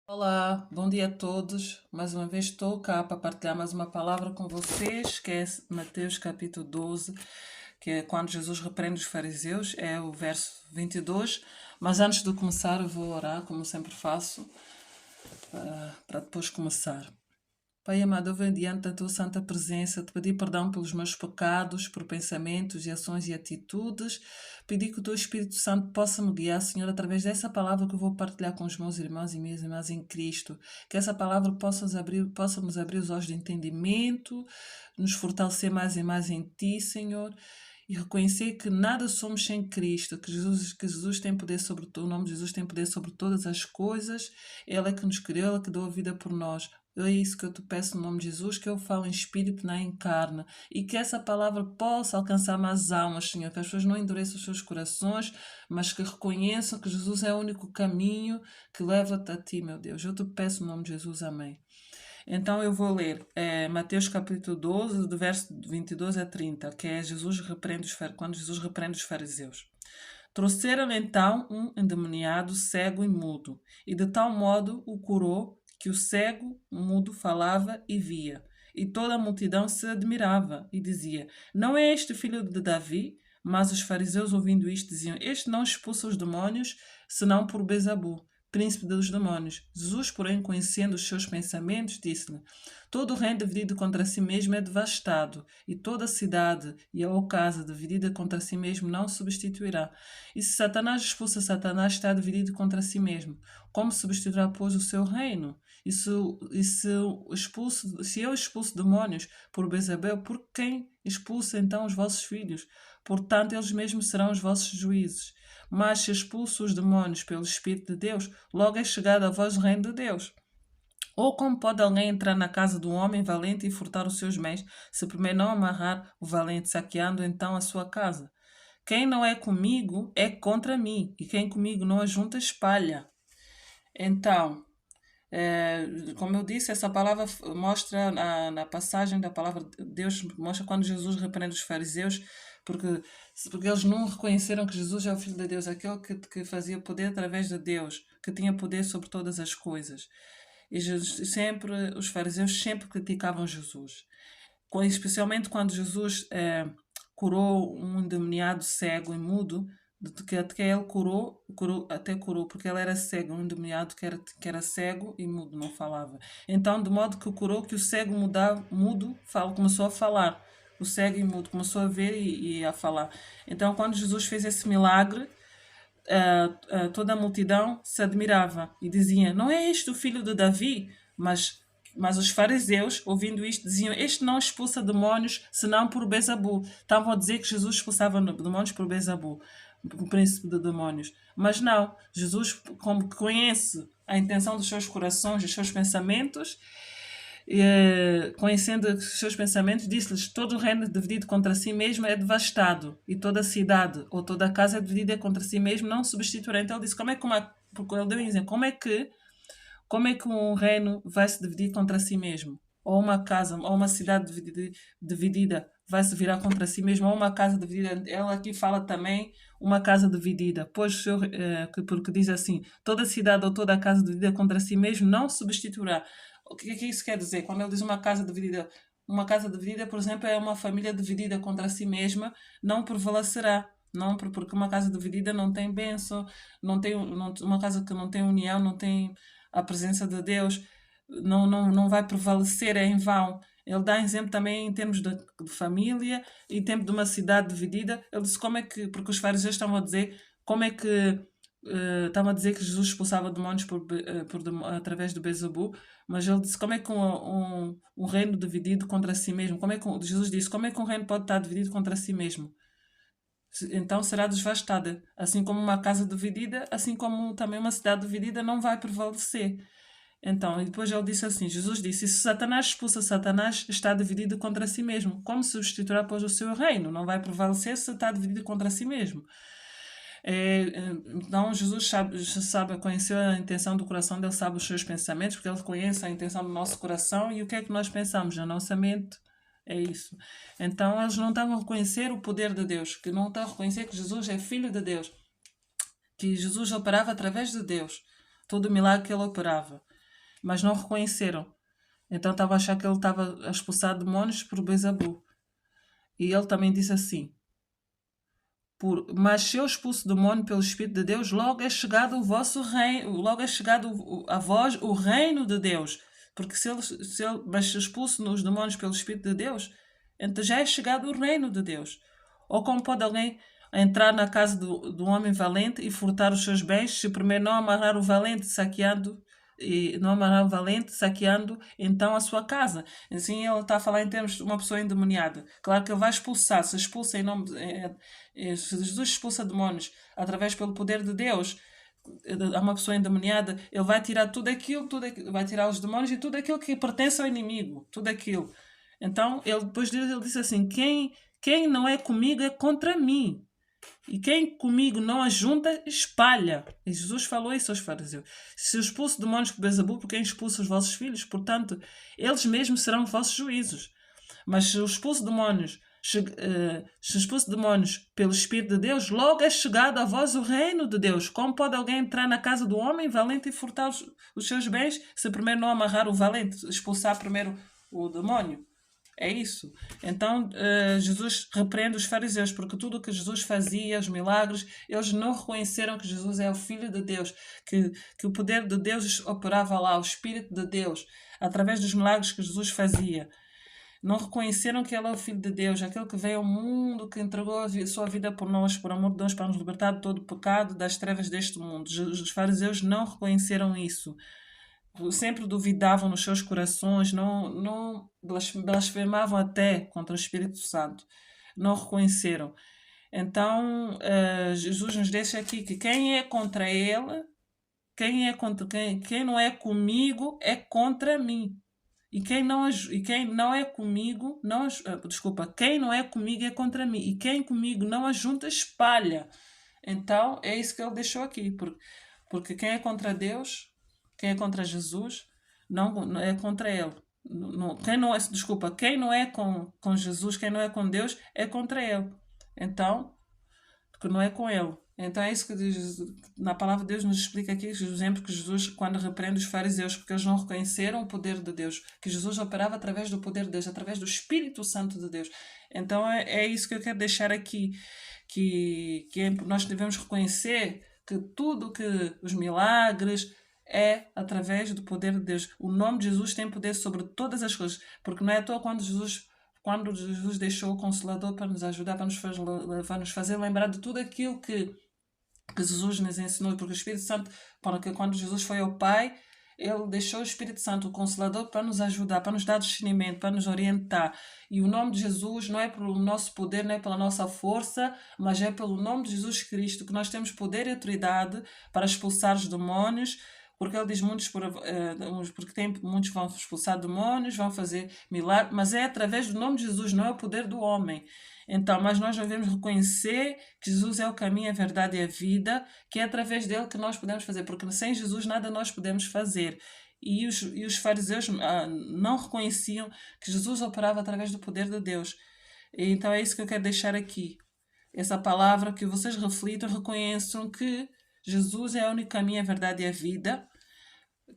Olá, bom dia a todos. Mais uma vez estou cá para partilhar mais uma palavra com vocês, que é Mateus capítulo 12, que é quando Jesus repreende os fariseus, é o verso 22. Mas antes de começar, eu vou orar, como sempre faço, para depois começar. Pai amado, eu venho diante da tua santa presença, te pedir perdão pelos meus pecados, por pensamentos e ações e atitudes, pedir que o teu Espírito Santo possa me guiar, Senhor, através dessa palavra que eu vou partilhar com os meus irmãos e minhas irmãs em Cristo, que essa palavra possa nos abrir os olhos de entendimento, nos fortalecer mais e mais em ti, Senhor, e reconhecer que nada somos sem Cristo, que Jesus tem poder sobre tudo, o nome de Jesus tem poder sobre todas as coisas, Ele é que nos criou, Ele é que deu a vida por nós. É isso que eu te peço no nome de Jesus, que eu falo em espírito, não em carne, e que essa palavra possa alcançar mais almas, Senhor, que as pessoas não endureçam os seus corações, mas que reconheçam que Jesus é o único caminho que leva-te a ti, meu Deus. Eu te peço no nome de Jesus, amém. Então eu vou ler Mateus capítulo 12, do verso 22 a 30, que é quando Jesus repreende os fariseus. Trouxeram então um endemoniado cego e mudo, e de tal modo o curou que o cego mudo falava e via. E toda a multidão se admirava e dizia: Não é este filho de Davi? Mas os fariseus, ouvindo isto, diziam: Este não expulsa os demónios, senão por Bezabu, príncipe dos demónios. Jesus, porém, conhecendo os seus pensamentos, disse-lhe: Todo reino dividido contra si mesmo é devastado, e toda cidade e a casa dividida contra si mesmo não substituirá. E se Satanás expulsa Satanás, está dividido contra si mesmo. Como substituirá, pois, o seu reino? Se eu expulso demónios por Bezabel, por quem expulsa então os vossos filhos? Portanto, eles mesmos serão os vossos juízes. Mas se expulso os demónios pelo Espírito de Deus, logo é chegado a vós o reino de Deus. Ou como pode alguém entrar na casa de um homem valente e furtar os seus bens, se primeiro não amarrar o valente, saqueando então a sua casa? Quem não é comigo é contra mim, e quem comigo não ajunta espalha. Então, como eu disse, essa palavra mostra na passagem da palavra de Deus, mostra quando Jesus repreende os fariseus, porque, porque eles não reconheceram que Jesus é o Filho de Deus, aquele que fazia poder através de Deus, que tinha poder sobre todas as coisas. E os fariseus sempre criticavam Jesus, especialmente quando Jesus curou um endemoniado cego e mudo, que ele curou, porque ele era cego, um endemoniado que era cego e mudo, não falava. Então, de modo que curou, que o cego mudo começou a falar. O cego e mudo começou a ver e a falar. Então, quando Jesus fez esse milagre, toda a multidão se admirava e dizia: Não é este o filho de Davi? Mas os fariseus, ouvindo isto, diziam: Este não expulsa demónios, senão por Bezabu. Estavam a dizer que Jesus expulsava demónios por Bezabu, o príncipe de demónios. Mas não, Jesus, como conhece a intenção dos seus corações, dos seus pensamentos, conhecendo os seus pensamentos, disse-lhes: Todo o reino dividido contra si mesmo é devastado, e toda a cidade ou toda a casa dividida contra si mesmo não substituirá. Então ele disse: porque ele deu um exemplo, como é que um reino vai se dividir contra si mesmo? Ou uma casa, ou uma cidade dividida vai se virar contra si mesmo, ou uma casa dividida. Ela aqui fala também uma casa dividida, porque diz assim: toda cidade ou toda a casa dividida contra si mesmo não substituirá. O que é que isso quer dizer? Quando ele diz uma casa dividida, por exemplo, é uma família dividida contra si mesma, não prevalecerá. Não, porque uma casa dividida não tem bênção, uma casa que não tem união, não tem a presença de Deus, não vai prevalecer, é em vão. Ele dá exemplo também em termos de família, em termos de uma cidade dividida. Ele disse como é que, porque os fariseus estavam a dizer, como é que estavam a dizer que Jesus expulsava demónios através do Beelzebub, mas ele disse como é que um reino dividido contra si mesmo, Jesus disse, como é que um reino pode estar dividido contra si mesmo? Então será devastada. Assim como uma casa dividida, assim como também uma cidade dividida não vai prevalecer. Então, e depois ele disse assim, Jesus disse, e se Satanás expulsa Satanás, está dividido contra si mesmo. Como substituirá, pois, o seu reino? Não vai prevalecer se está dividido contra si mesmo. Então, Jesus sabe, conheceu a intenção do coração dele, sabe os seus pensamentos, porque ele conhece a intenção do nosso coração e o que é que nós pensamos na nossa mente. É isso. Então, eles não estavam a reconhecer o poder de Deus, que não estavam a reconhecer que Jesus é filho de Deus, que Jesus operava através de Deus, todo o milagre que ele operava. mas não reconheceram. Então estava a achar que ele estava a expulsar demónios por Beelzebul. E ele também disse assim: mas se eu expulso demónio pelo Espírito de Deus, logo é chegado o vosso reino, logo é chegado a vós o reino de Deus. Porque mas se expulso os demónios pelo Espírito de Deus, então já é chegado o reino de Deus. Ou como pode alguém entrar na casa do homem valente e furtar os seus bens, se primeiro não amarrar o valente, saqueando então a sua casa. Assim ele está a falar em termos de uma pessoa endemoniada. Claro que ele vai expulsar, se expulsa em nome se Jesus expulsa demónios através pelo poder de Deus a uma pessoa endemoniada, ele vai tirar tudo aquilo, vai tirar os demónios e tudo aquilo que pertence ao inimigo, tudo aquilo. Então ele depois ele disse assim: quem não é comigo é contra mim. E quem comigo não ajunta, espalha. E Jesus falou isso aos fariseus. Se eu expulso demónios por Beelzebul, por quem expulsa os vossos filhos? Portanto, eles mesmos serão os vossos juízos. Mas se eu expulso demónios, pelo Espírito de Deus, logo é chegado a vós o reino de Deus. Como pode alguém entrar na casa do homem valente e furtar os seus bens, se primeiro não amarrar o valente, expulsar primeiro o demónio? É isso. Então, Jesus repreende os fariseus, porque tudo o que Jesus fazia, os milagres, eles não reconheceram que Jesus é o Filho de Deus, que o poder de Deus operava lá, o Espírito de Deus, através dos milagres que Jesus fazia. Não reconheceram que ele é o Filho de Deus, aquele que veio ao mundo, que entregou a sua vida por nós, por amor de Deus, para nos libertar de todo o pecado, das trevas deste mundo. Os fariseus não reconheceram isso. Sempre duvidavam nos seus corações, não blasfemavam até contra o Espírito Santo. Não reconheceram. Então, Jesus nos deixa aqui que quem é contra ele, quem não é comigo é contra mim. E quem não é comigo, quem não é comigo é contra mim. E quem comigo não ajunta, espalha. Então, é isso que ele deixou aqui. Porque quem é contra Deus, quem é contra Jesus, não é contra ele. Quem não é com Jesus, quem não é com Deus, é contra ele. Então, porque não é com ele. Então é isso que diz, na palavra de Deus nos explica aqui, por exemplo, que Jesus, quando repreende os fariseus, porque eles não reconheceram o poder de Deus, que Jesus operava através do poder de Deus, através do Espírito Santo de Deus. Então é isso que eu quero deixar aqui, que nós devemos reconhecer que tudo que os milagres é através do poder de Deus. O nome de Jesus tem poder sobre todas as coisas, porque não é à toa quando Jesus deixou o Consolador para nos ajudar, para nos fazer lembrar de tudo aquilo que Jesus nos ensinou, porque o Espírito Santo, porque quando Jesus foi ao Pai, ele deixou o Espírito Santo, o Consolador, para nos ajudar, para nos dar discernimento, para nos orientar. E o nome de Jesus não é pelo nosso poder, não é pela nossa força, mas é pelo nome de Jesus Cristo que nós temos poder e autoridade para expulsar os demónios, porque ele diz muitos vão expulsar demónios, vão fazer milagres, mas é através do nome de Jesus, não é o poder do homem. Então, mas nós devemos reconhecer que Jesus é o caminho, a verdade e a vida, que é através dele que nós podemos fazer, porque sem Jesus nada nós podemos fazer. E os fariseus não reconheciam que Jesus operava através do poder de Deus. E então é isso que eu quero deixar aqui. Essa palavra, que vocês reflitam, reconheçam que Jesus é o único caminho, a verdade e a vida,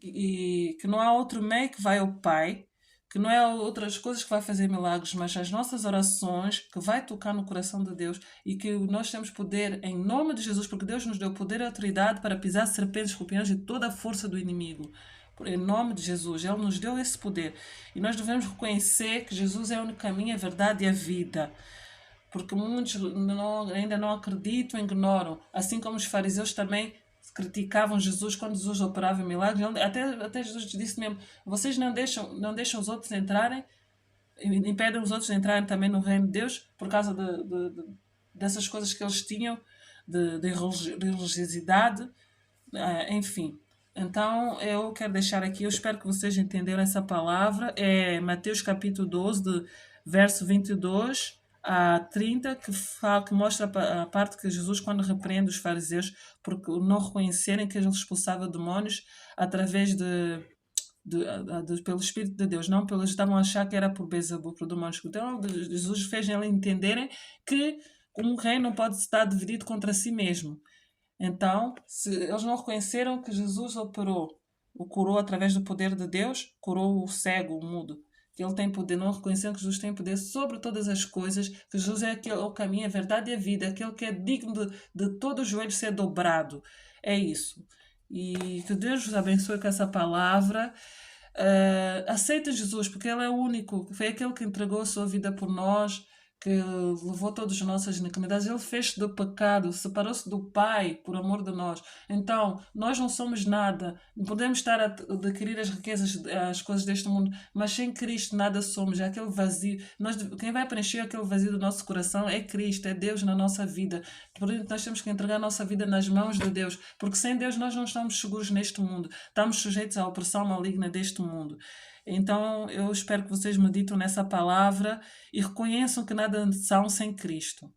e que não há outro meio que vai ao Pai, que não é outras coisas que vai fazer milagres, mas as nossas orações, que vai tocar no coração de Deus, e que nós temos poder em nome de Jesus, porque Deus nos deu poder e autoridade para pisar serpentes, escorpiões e toda a força do inimigo. Em nome de Jesus, Ele nos deu esse poder. E nós devemos reconhecer que Jesus é o único caminho, a verdade e a vida. Porque muitos ainda não acreditam, ignoram. Assim como os fariseus também criticavam Jesus quando Jesus operava milagres. Até Jesus disse mesmo: vocês não deixam os outros entrarem, impedem os outros de entrarem também no reino de Deus por causa dessas coisas que eles tinham, de religiosidade, enfim. Então eu quero deixar aqui, eu espero que vocês entenderam essa palavra. É Mateus capítulo 12, verso 22 a 30, que mostra a parte que Jesus, quando repreende os fariseus porque não reconhecerem que ele expulsava demónios através pelo Espírito de Deus, não pelos estavam a achar que era por Beelzebul, por demónios. Então Jesus fez eles entenderem que um reino não pode estar dividido contra si mesmo. Então, se eles não reconheceram que Jesus operou o curou através do poder de Deus, curou o cego, o mudo. Que ele tem poder, não reconhecendo que Jesus tem poder sobre todas as coisas, que Jesus é aquele, o caminho, a verdade e a vida, aquele que é digno de todo o joelho ser dobrado. É isso. E que Deus vos abençoe com essa palavra. Aceita Jesus, porque Ele é o único, foi aquele que entregou a sua vida por nós, que levou todas as nossas iniquidades. Ele fez-se do pecado, separou-se do Pai por amor de nós. Então, nós não somos nada. Podemos estar a adquirir as riquezas, as coisas deste mundo, mas sem Cristo nada somos. É aquele vazio. Quem vai preencher aquele vazio do nosso coração é Cristo, é Deus na nossa vida. Por isso, nós temos que entregar a nossa vida nas mãos de Deus, porque sem Deus nós não estamos seguros neste mundo. Estamos sujeitos à opressão maligna deste mundo. Então, eu espero que vocês meditem nessa palavra e reconheçam que nada são sem Cristo.